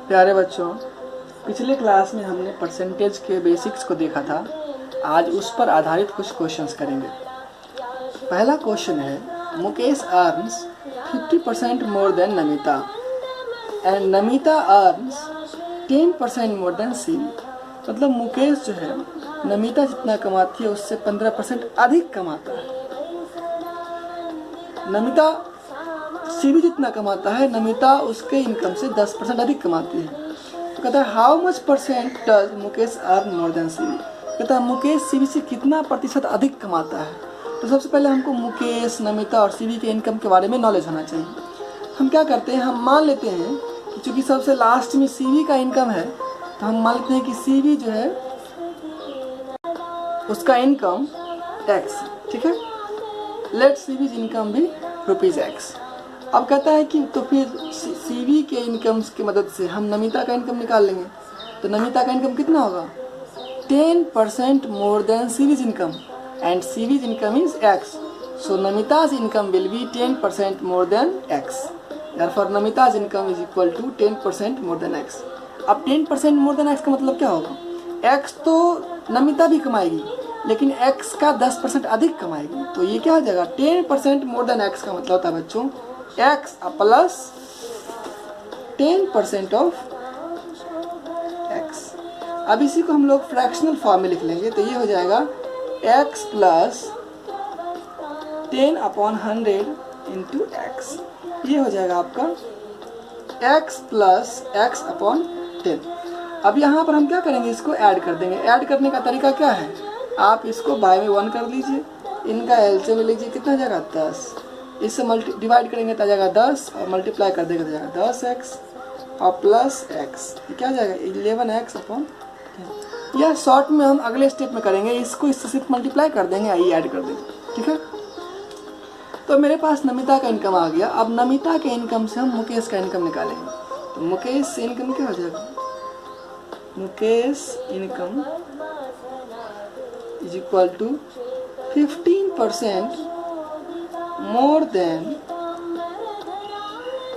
प्यारे बच्चों, पिछले क्लास में हमने परसेंटेज के बेसिक्स को देखा था। आज उस पर आधारित कुछ क्वेश्चंस करेंगे। पहला क्वेश्चन है, Mukesh earns 50% more than Namita and Namita earns 10% more then CV. मतलब मुकेश जो है नमिता जितना कमाती है उससे 15% अधिक कमाता है। नमिता सीवी जितना कमाता है, नमिता उसके इनकम से 10% अधिक कमाती है। तो कहता है how much percent does Mukesh earn more than CV. कहता है मुकेश सीवी से कितना प्रतिशत अधिक कमाता है। तो सबसे पहले हमको मुकेश, नमिता और सीवी के इनकम के बारे में नॉलेज होना चाहिए। हम क्या करते हैं, हम मान लेते हैं कि चूँकि सबसे लास्ट में सीवी का इनकम है, तो हम मान लेते हैं कि सीवी जो है उसका इनकम एक्स, ठीक है। लेट सीवी इनकम भी ₹X। अब कहता है कि तो फिर सीवी के इनकम्स की मदद से हम नमिता का इनकम निकाल लेंगे। तो नमिता का इनकम कितना होगा, 10% मोर देन सीवीज इनकम एंड सीवीज income is X। So Namita's income will be 10% more than X। Therefore Namita's income is equal to 10% more than X। अब 10% मोर देन X का मतलब क्या होगा, X तो नमिता भी कमाएगी लेकिन X का 10% अधिक कमाएगी। तो ये क्या हो जाएगा, 10% मोर देन X का मतलब होता है बच्चों X प्लस 10% ऑफ X। अब इसी को हम लोग फ्रैक्शनल फॉर्म में लिख लेंगे। तो ये हो जाएगा X प्लस 10/100 इंटू X। ये हो जाएगा आपका X प्लस X/10। अब यहाँ पर हम क्या करेंगे, इसको ऐड कर देंगे। ऐड करने का तरीका क्या है, आप इसको बाय में 1 कर लीजिए, इनका एलसीएम लीजिए, कितना जाएगा 10। इससे डिवाइड करेंगे तो जाएगा 10 और मल्टीप्लाई कर देंगे तो जाएगा 10x और प्लस x, क्या जाएगा 11x/10। यह शॉर्ट में हम अगले स्टेप में करेंगे, इसको इससे सिर्फ मल्टीप्लाई कर देंगे, आई ऐड कर देंगे, ठीक है। तो मेरे पास नमिता का इनकम आ गया। अब नमिता के इनकम से हम मुकेश का इनकम निकालेंगे। तो मुकेश से इनकम क्या हो जाएगा, Mukesh income is equal to 15% more than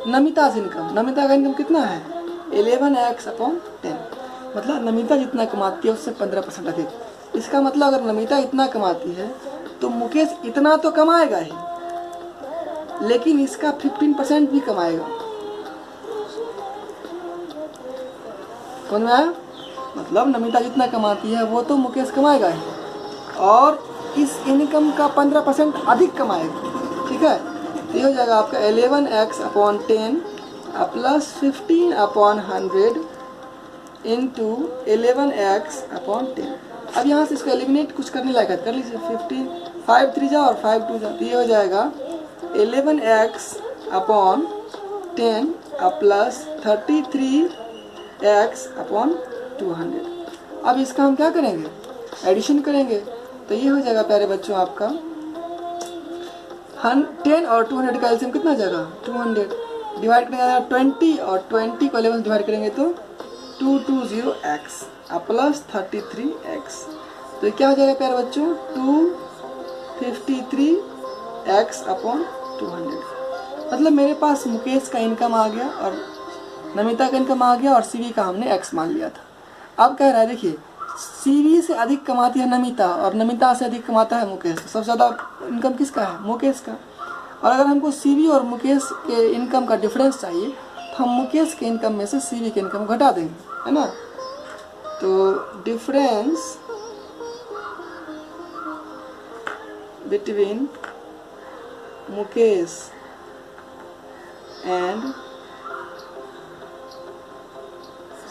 Namita's income. Namita का इनकम कितना है, 11x/10। मतलब नमिता जितना कमाती है उससे 15% अधिक। इसका मतलब अगर नमिता इतना कमाती है तो मुकेश इतना तो कमाएगा ही, लेकिन इसका 15% भी कमाएगा। समझ में आया, मतलब नमिता जितना कमाती है वो तो मुकेश कमाएगा ही और इस इनकम का 15% अधिक कमाएगा, ठीक है। ये हो जाएगा आपका 11x/10 प्लस 15/100 इंटू 11x/10। अब यहाँ से इसको एलिमिनेट कुछ करने लायक है, कर लीजिए। 5 3 जा और 5 2 जा, ये हो जाएगा 11x/10 प्लस 33x/200। अब इसका हम क्या करेंगे, एडिशन करेंगे। तो ये हो जाएगा प्यारे बच्चों आपका 10 और 200 का एलसीएम कितना हो जाएगा 200। डिवाइड करेंगे 20 और 20 को 11 डिवाइड करेंगे तो 220x प्लस 33x। तो ये क्या हो जाएगा प्यारे बच्चों 253x/200। मतलब मेरे पास मुकेश का इनकम आ गया और नमिता का इनकम आ गया और सीवी का हमने x मान लिया था। अब कह रहा है, देखिए सीवी से अधिक कमाती है नमिता और नमिता से अधिक कमाता है मुकेश। सबसे ज़्यादा इनकम किसका है, मुकेश का। और अगर हमको सीवी और मुकेश के इनकम का डिफरेंस चाहिए तो हम मुकेश के इनकम में से सीवी के इनकम घटा देंगे, है ना। तो डिफरेंस बिटवीन मुकेश एंड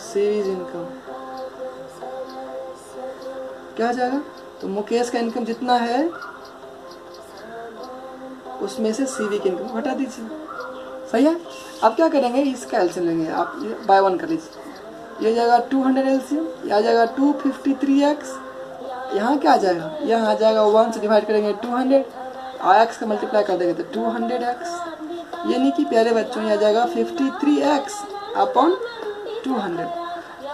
सीवीज इनकम क्या हो जाएगा, तो मुकेश का इनकम जितना है उसमें से सीवी की इनकम घटा दीजिए, सही है। अब क्या करेंगे, इसका एलसीएम लेंगे, आप बाय 1 कर लीजिए। ये जाएगा 200 एलसीएम, यह आ जाएगा 253x। यहाँ क्या आ जाएगा, यहाँ आ जाएगा 1 से डिवाइड करेंगे 200 और x का मल्टीप्लाई कर देंगे तो 200x। ये नहीं कि प्यारे बच्चों, यह आ जाएगा 53x/200।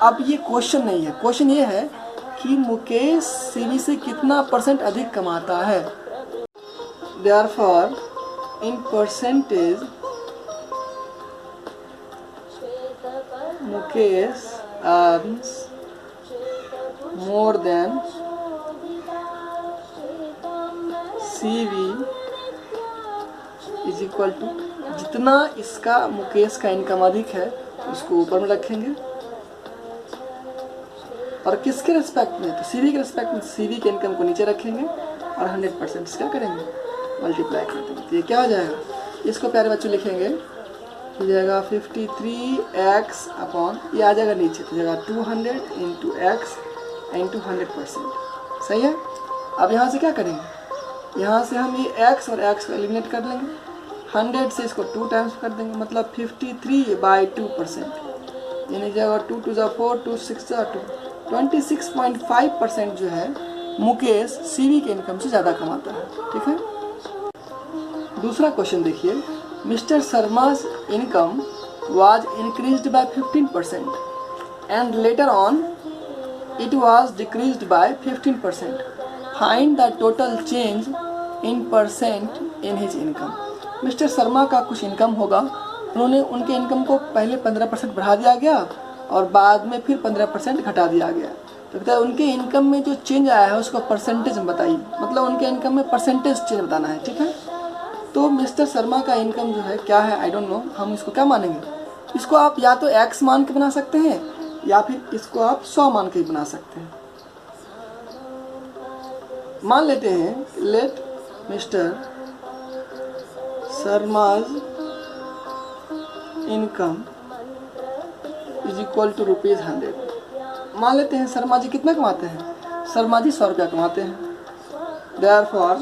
अब ये क्वेश्चन नहीं है, क्वेश्चन ये है कि मुकेश सीवी से कितना % अधिक कमाता है। Therefore, in percentage Mukesh earns more than CV is equal to, जितना इसका मुकेश का इनकम अधिक है उसको ऊपर में रखेंगे और किसके रेस्पेक्ट में, तो सीवी के रेस्पेक्ट में सीवी के इनकम को नीचे रखेंगे और 100% क्या करेंगे, मल्टीप्लाई कर देंगे। तो ये क्या हो जाएगा, इसको प्यारे बच्चों लिखेंगे, हो जाएगा 53x अपॉन, ये आ जाएगा नीचे तो जाएगा 200 इंटू एक्स इंटू 100%। सही है। अब यहाँ से क्या करेंगे, यहाँ से हम ये x और x को एलिमिनेट कर लेंगे, 100 से इसको 2 टाइम्स कर देंगे, मतलब 53/2%, यानी जाएगा 2 2 जा 4, 2 6 जा 2, 26.5% जो है मुकेश सीवी के इनकम से ज़्यादा कमाता है। ठीक है। दूसरा क्वेश्चन देखिए, mister Sharma's income was increased by 15% and later on it was decreased by 15%. Find the total change in percent in his income. Mister Sharma का कुछ इनकम होगा, उन्होंने उनके इनकम को पहले 15% बढ़ा दिया गया और बाद में फिर 15% घटा दिया गया। तो कहता है उनके इनकम में जो चेंज आया है उसको परसेंटेज में बताइए, मतलब उनके इनकम में परसेंटेज चेंज बताना है। ठीक है। तो मिस्टर शर्मा का इनकम जो है क्या है, आई डोंट नो, हम इसको क्या मानेंगे, इसको आप या तो x मान के बना सकते हैं या फिर इसको आप 100 मान के बना सकते हैं। मान लेते हैं, let mister Sharma's income is equal to ₹100। मान लेते हैं शर्मा जी कितना कमाते हैं, शर्मा जी 100 रुपया कमाते हैं। Therefore,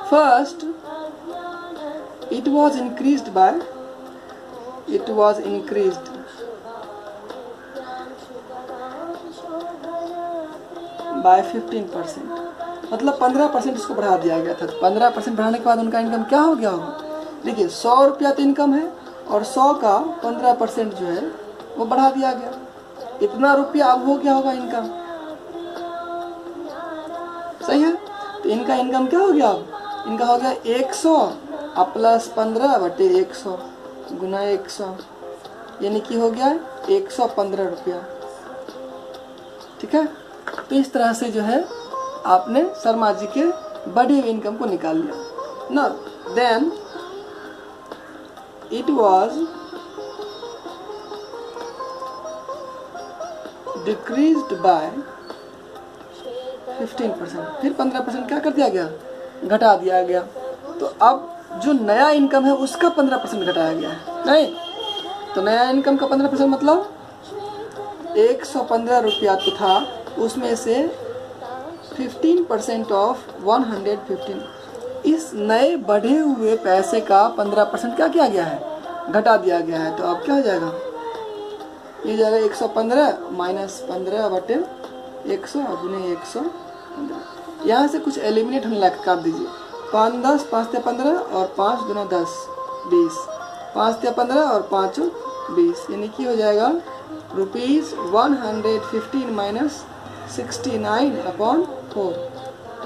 first it was increased by by 15%, मतलब 15% इसको बढ़ा दिया गया था। तो 15% बढ़ाने के बाद उनका इनकम क्या हो गया होगा, देखिए 100 रुपया तो इनकम है और 100 का 15% जो है वो बढ़ा दिया गया, इतना रुपया अब हो गया होगा इनकम। सही है। तो इनका इनकम क्या हो गया, अब इनका हो गया 100 अब प्लस 15/100 गुना 100, यानी कि हो गया 115 रुपया। ठीक है। तो इस तरह से जो है आपने शर्मा जी के बढ़े हुए इनकम को निकाल लिया ना। Then it was decreased by 15%, फिर 15% क्या कर दिया गया, घटा दिया गया। तो अब जो नया इनकम है उसका 15% घटाया गया है, नहीं तो नया इनकम का 15% मतलब 115 रुपया तो था, उसमें से 15% ऑफ 115, इस नए बढ़े हुए पैसे का 15% क्या किया गया है, घटा दिया गया है। तो अब क्या हो जाएगा, ये जाएगा 115 माइनस 15/100 गुने 115। यहाँ से कुछ एलिमिनेट होने लगा, काट दीजिए, 5 10 5 × 15 और 5 × 10 20, 5 × 15 और 5 20, यानी कि हो जाएगा ₹115 माइनस 69/4,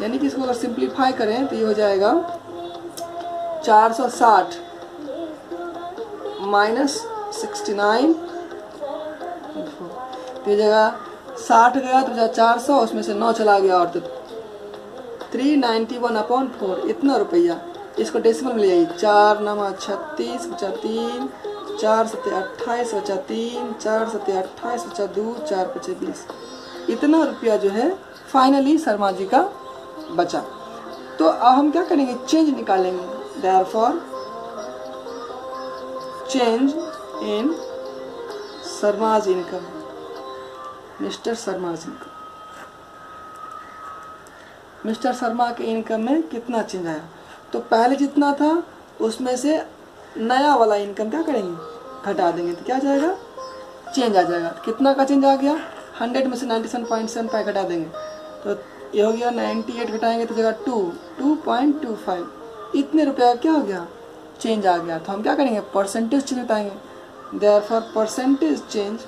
यानी कि इसको अगर सिंप्लीफाई करें तो ये हो जाएगा 460 माइनस 69, तो ये जगह 60 गया तो 400, उसमें से 9 चला गया और तो 391/4, इतना रुपया। इसको डेसिमल में ले जाइए, 4 9 36 बचा 3, 4 7 28 बचा 3, 4 7 28 बचा 2, 4 5 20, इतना रुपया जो है फाइनली शर्मा जी का बचा। तो अब हम क्या करेंगे, चेंज निकालेंगे। Therefore change in Sharma's income, mister Sharma's income, mister Sharma के इनकम में कितना चेंज आया। तो पहले जितना था उसमें से नया वाला इनकम क्या करेंगे, घटा देंगे, तो क्या जाएगा, चेंज आ जाएगा। कितना का चेंज आ गया, 100 में से 97.75 घटा देंगे तो ये हो गया 98 घटाएंगे तो जगह 2.25, इतने रुपया क्या हो गया, चेंज आ गया। तो हम क्या करेंगे, परसेंटेज चेंज बताएंगे। देयरफॉर परसेंटेज चेंज,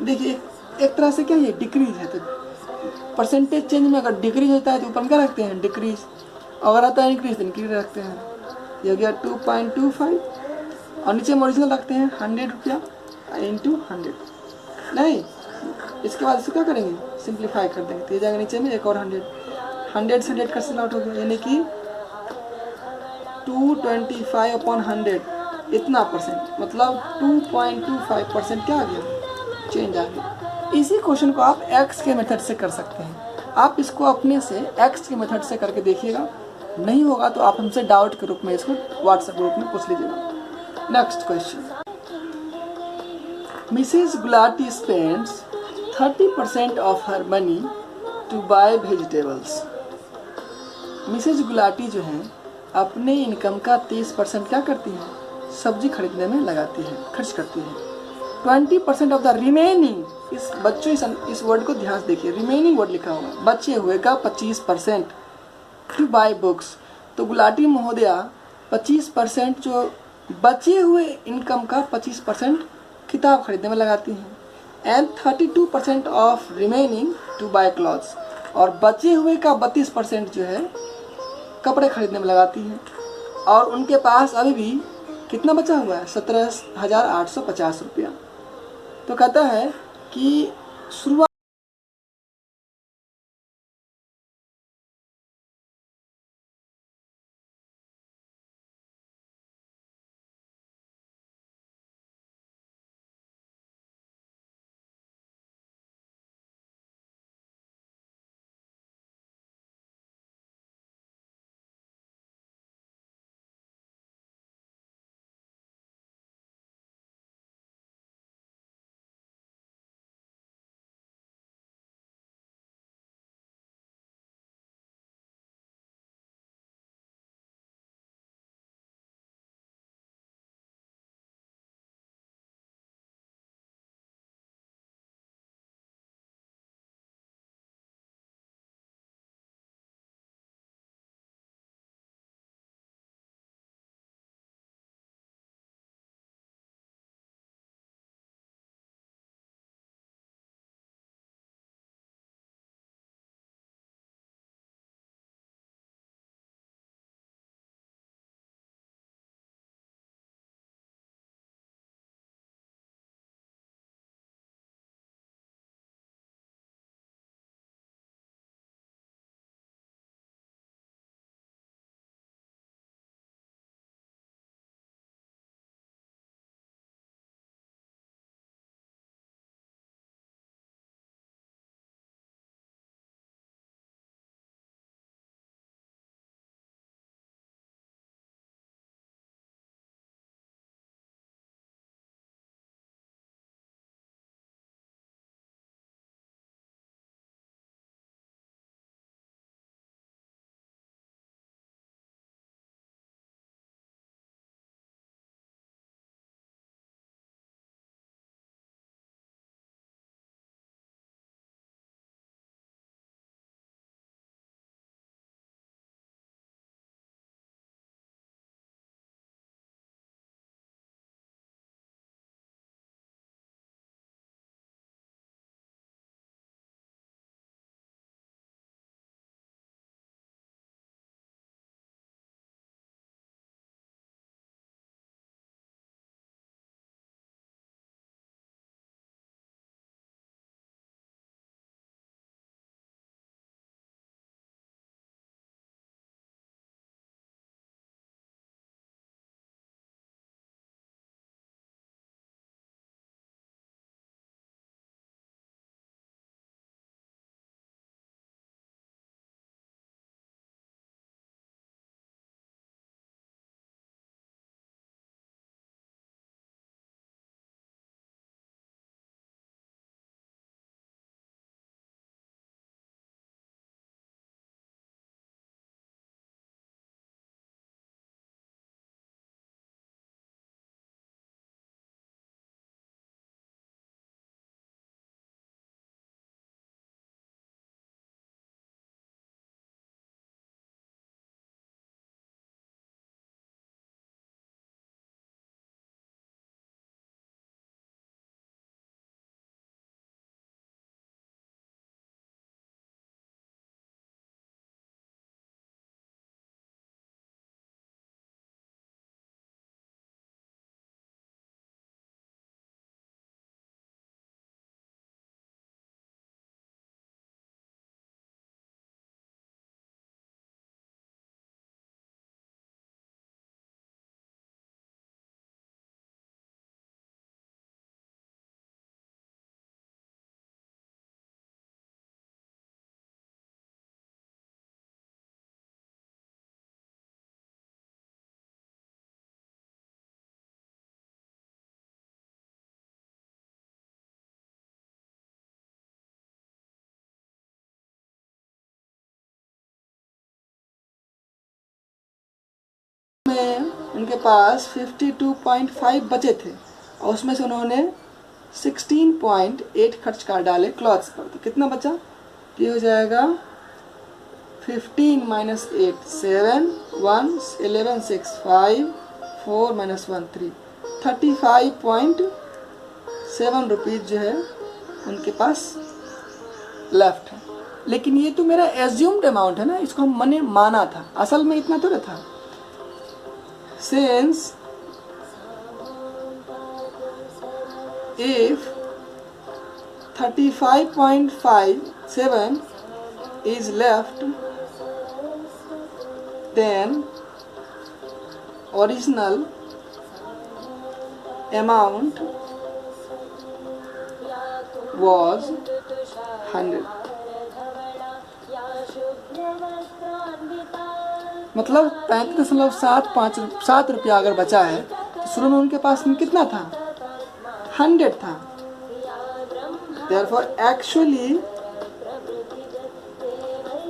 देखिए एक तरह से क्या ये डिक्रीज है, तो परसेंटेज चेंज में अगर डिक्रीज होता है तो ऊपर क्या रखते हैं, डिक्रीज, अगर आता है इंक्रीज तो इंक्रीज रखते हैं। ये हो गया 2.25 और नीचे हम ओरिजिनल रखते हैं 100 रुपया इंटू 100। नहीं, इसके बाद इसको क्या करेंगे, सिंप्लीफाई कर देंगे, तो ये जाएगा नीचे में एक और 100, 100 से 100 कैंसिल आउट हो गया, यानी कि 225/100 इतना परसेंट, मतलब 2.25% क्या आ गया, चेंज आ गया। इसी क्वेश्चन को आप एक्स के मेथड से कर सकते हैं। आप इसको अपने से एक्स के मेथड से करके देखिएगा, नहीं होगा तो आप हमसे डाउट के रूप में इसको व्हाट्सएप ग्रुप में पूछ लीजिएगा। Next question, Mrs Gulati spends 30% of her money to buy vegetables. Mrs Gulati जो है अपने इनकम का 30% क्या करती है, सब्जी खरीदने में लगाती है, खर्च करती है। 20% ऑफ द रिमेनिंग, इस बच्चों इस वर्ड को ध्यान से देखिए, रिमेनिंग वर्ड लिखा हुआ, बचे हुए का 25% टू बाय बुक्स। तो गुलाटी महोदया 25% जो बचे हुए इनकम का 25% किताब खरीदने में लगाती हैं। And 32% of remaining to buy clothes, और बचे हुए का 32% जो है कपड़े खरीदने में लगाती हैं। और उनके पास अभी भी कितना बचा हुआ है, 17,850 रुपया। तो कहता है कि शुरुआत में उनके पास 52.5 बचे थे और उसमें से उन्होंने 16.8 खर्च कर डाले क्लॉथ्स पर। तो कितना बचा? ये हो जाएगा 15 माइनस 8 7 1 11 6 5 4 माइनस 1 3 35.7 रुपीज़ जो है उनके पास लेफ्ट है। लेकिन ये तो मेरा एज्यूम्ड अमाउंट है ना, इसको हम मैंने माना था, असल में इतना तो था। Since if 35.57 is left, then original amount was 100। मतलब 35.7 रुपया अगर बचा है तो शुरू में उनके पास में कितना था? 100 था। Therefore actually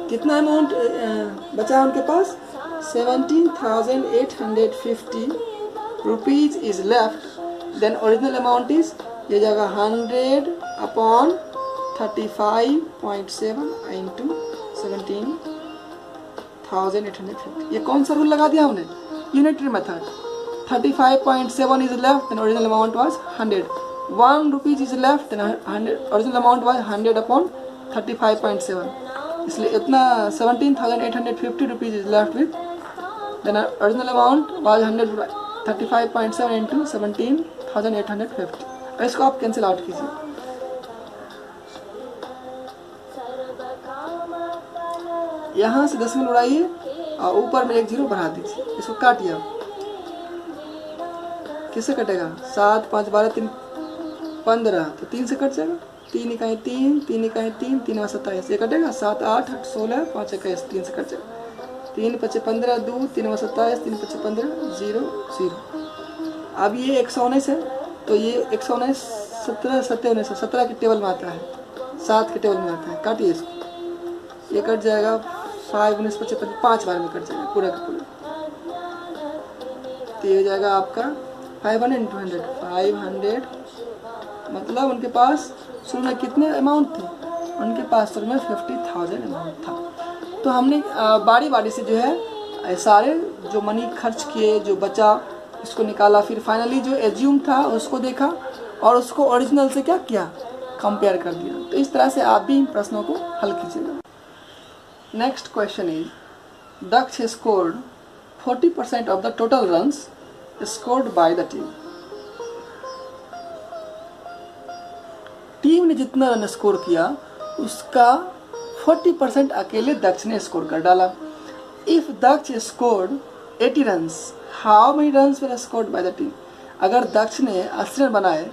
कितना अमाउंट बचा उनके पास? 17,850 rupees is left. Then original amount is, ये जगह 100 अपॉन 35.7 इंटू 17,850। ये कौन सा रूल लगा दिया हमने? Unitary method. 35.7 is left, then original amount was 100। 1 rupees is left, then original amount was 100 upon 35.7। इसलिए इतना 17,850 rupees is left with, then original amount was 135.7 into 17,850। इसको आप कैंसिल आउट कीजिए। यहाँ से 10 में उड़ाइए और ऊपर में 1 0 बढ़ा दीजिए। इसको काटिए आप। किससे कटेगा? 7 5 12 3 15, तो 3 से कट जाएगा। 3 इकाई 3, 3 इकाई 3, 3 और 27, ये कटेगा। 7 8 8 16, 5 21, 3 से कट जाएगा। 3 5 15 2, 3 और 27, 3 5 15 0 0। अब ये 119 है, तो ये 119 17 17 17 के टेबल में आता है, 7 के टेबल में आता है। काटिए इसको, ये कट जाएगा। 5 19 55 5 बार में कट जाएगा पूरा का पूरा। तो ये हो जाएगा आपका 500 इंटू 100 500। मतलब उनके पास शुरू में कितने अमाउंट थे? उनके पास शुरू में 50,000 अमाउंट था। तो हमने बारी बारी से जो है सारे जो मनी खर्च किए, जो बचा उसको निकाला, फिर फाइनली जो एज्यूम था उसको देखा और उसको ओरिजिनल से क्या किया? कंपेयर कर दिया। तो इस तरह से आप भी इन प्रश्नों को हल कीजिएगा। Next question is, Daksh scored 40% of the total runs scored by the team. Team ने जितना रन स्कोर किया उसका 40% अकेले दक्ष ने स्कोर कर डाला। If Daksh scored 80 runs, how many runs were scored by the team. अगर दक्ष ने 80 रन बनाए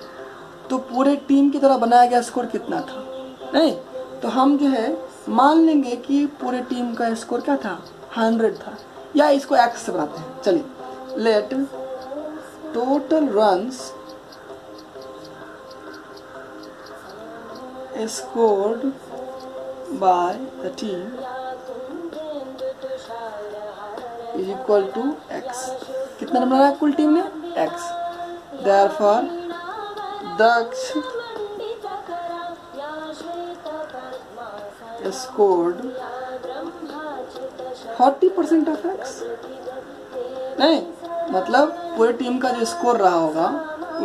तो पूरे टीम की तरह बनाया गया स्कोर कितना था? नहीं, तो हम जो है मान लेंगे कि पूरे टीम का स्कोर क्या था? 100 था। या इसको एक्स से बनाते हैं। चलिए, let total runs scored by the team is equal to x। कितना नंबर आया कुल टीम ने? x। Therefore Daksha scored 40% of x। नहीं, मतलब पूरी टीम का जो स्कोर रहा होगा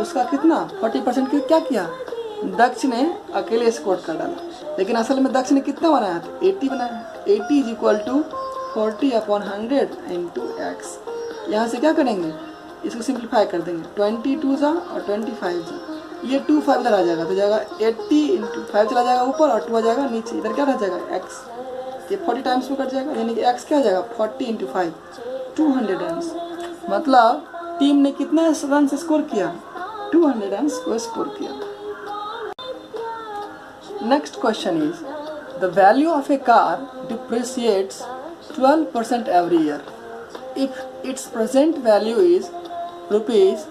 उसका कितना? 40% की क्या किया? दक्ष ने अकेले स्कोर कर डाला। लेकिन असल में दक्ष ने कितना बनाया था? 80 बनाया। 80 is equal to 40 upon 100 into X. यहाँ से क्या करेंगे? इसको सिंप्लीफाई कर देंगे। 22 जा और 25 जा, ये 2 5 इधर आ जाएगा, तो जाएगा 80 इंटू 5 चला जाएगा ऊपर और 2 आ जाएगा नीचे। इधर क्या रह जाएगा? एक्स। ये 40 टाइम्स में कट जाएगा, यानी कि एक्स क्या आ जाएगा? 40 इंटू 5 200 रन। मतलब टीम ने कितना रन स्कोर किया? 200 रन को स्कोर किया। Next question is, the value of a car depreciates 12% every year. If its present value is rupees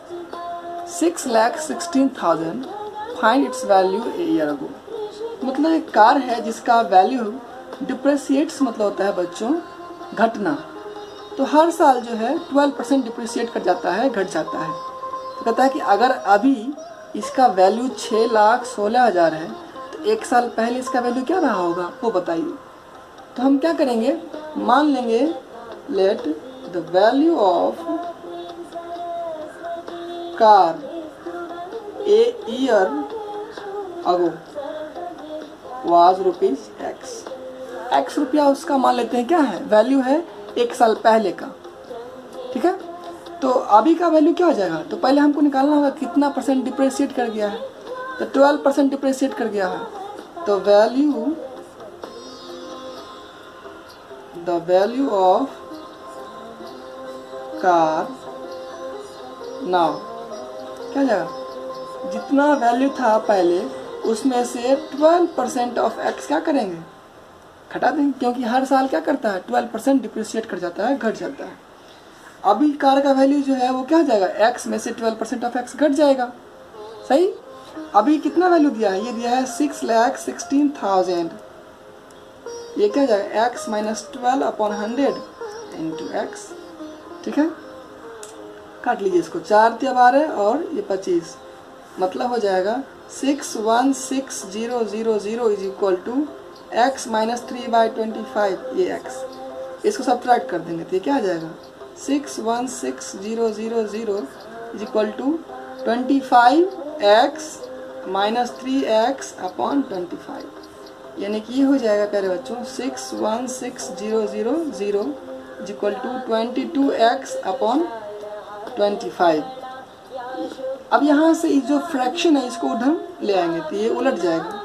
6,16,000, find its value a year ago. मतलब एक कार है जिसका वैल्यू डिप्रेसिएट्स मतलब होता है बच्चों घटना, तो हर साल जो है 12% डिप्रिशिएट कर जाता है, घट जाता है। तो कहता है कि अगर अभी इसका वैल्यू 6,16,000 है तो एक साल पहले इसका वैल्यू क्या रहा होगा वो बताइए। तो हम क्या करेंगे, मान लेंगे let the value of car a year ago was ₹X। X रुपया उसका मान लेते हैं क्या है, वैल्यू है एक साल पहले का, ठीक है। तो अभी का वैल्यू क्या हो जाएगा, तो पहले हमको निकालना होगा कितना परसेंट डिप्रेशिएट कर गया है। तो 12% डिप्रेशिएट कर गया है। तो वैल्यू ऑफ कार नाउ क्या जाएगा, जितना वैल्यू था पहले उसमें से 12% ऑफ X क्या करेंगे, घटा देंगे, क्योंकि हर साल क्या करता है 12% डिप्रिशिएट कर जाता है, घट जाता है। अभी कार का वैल्यू जो है वो क्या हो जाएगा, X में से 12% ऑफ X घट जाएगा, सही। अभी कितना वैल्यू दिया है, ये दिया है 6,16,000, ये क्या हो जाएगा X माइनस 12/100 इंटू X, ठीक है। काट लीजिए इसको, 4×12 और ये 25, मतलब हो जाएगा 616,000 is equal to X minus 3/25, ये X, इसको सब्ट्रैक्ट कर देंगे तो ये क्या आ जाएगा 616,000 is equal to 25X minus 3X/25, यानी कि ये हो जाएगा प्यारे बच्चों 616,000 इज इक्वल टू 22X/25। अब यहाँ से जो फ्रैक्शन है इसको उधर ले आएंगे तो ये उलट जाएगा,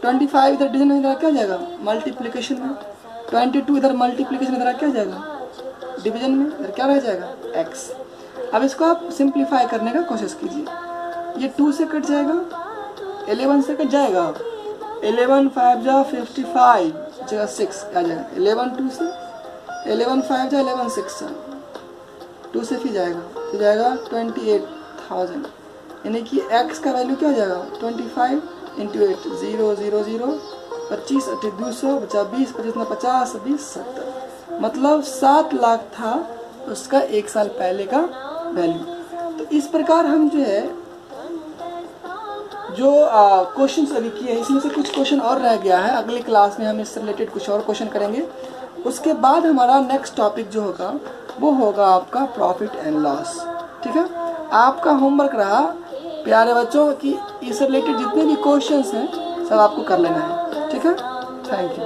25 इधर डिवीजन में, इधर क्या जाएगा मल्टीप्लिकेशन में, 22 इधर मल्टीप्लिकेशन, इधर क्या जाएगा डिवीजन में, इधर क्या रह जाएगा X। अब इसको आप सिंप्लीफाई करने का कोशिश कीजिए, ये 2 से कट जाएगा, 11 से कट जाएगा, 11 5 जा 55 जगह 6 आ जाएगा, 11 2 से 11 5 जा 11 6 2 से फिर जाएगा तो जाएगा 28,000, यानी कि X का वैल्यू क्या हो जाएगा 25 इंटू 8 0 0 0 25 8 200 बचा 20 25 50 20 70, मतलब 7 लाख था उसका एक साल पहले का वैल्यू। तो इस प्रकार हम जो है जो क्वेश्चन अभी किए हैं इसमें से कुछ क्वेश्चन और रह गया है, अगली क्लास में हम इससे रिलेटेड कुछ और क्वेश्चन करेंगे। उसके बाद हमारा नेक्स्ट टॉपिक जो होगा वो होगा आपका प्रॉफिट एंड लॉस, ठीक है। आपका होमवर्क रहा प्यारे बच्चों कि इससे रिलेटेड जितने भी क्वेश्चंस हैं सब आपको कर लेना है, ठीक है। Thank you.